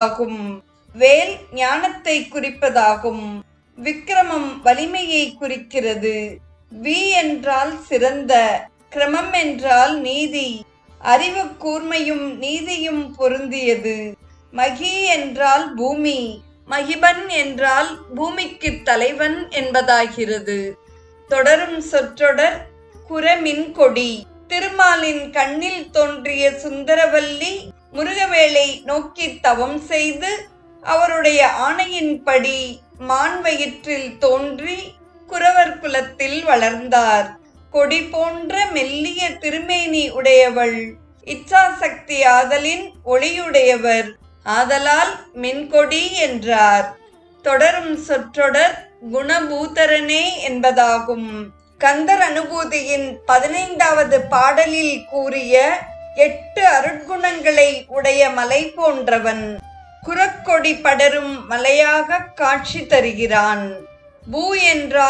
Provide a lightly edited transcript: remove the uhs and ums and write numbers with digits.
ஆகும். வேல் ஞானத்தை குறிப்பதாகும். விக்கிரமம் வலிமையை குறிக்கிறது. வி என்றால் சிறந்த. கிரமம் என்றால் நீதி. அறிவு கூர்மையும் நீதியும் பொருந்தியது. மகி என்றால் பூமி. மகிபன் என்றால் பூமிக்கு தலைவன் என்பதாகிறது. தொடரும் சொற்றொடர் குறமின் கொடி. திருமாலின் கண்ணில் தோன்றிய சுந்தரவல்லி முருகவேளை நோக்கி தவம் செய்து அவருடைய ஆணையின்படி மான் வயிற்றில் தோன்றி குறவர் குலத்தில் வளர்ந்தார். கொடி போன்ற மெல்லிய திருமேனி உடையவள். இச்சாசக்தி ஆதலின் ஒளியுடையவர். ஆதலால் மின்கொடி என்றார். தொடரும் சொற்றொடர் குணபூதரனே என்பதாகும். கந்தர் அனுபூதியின் 15வது பாடலில் கூறிய 8 அருட்குணங்களை உடைய மலை போன்றவன். குறக்கொடி படரும் மலையாக காட்சி தருகிறான். பூ என்றால்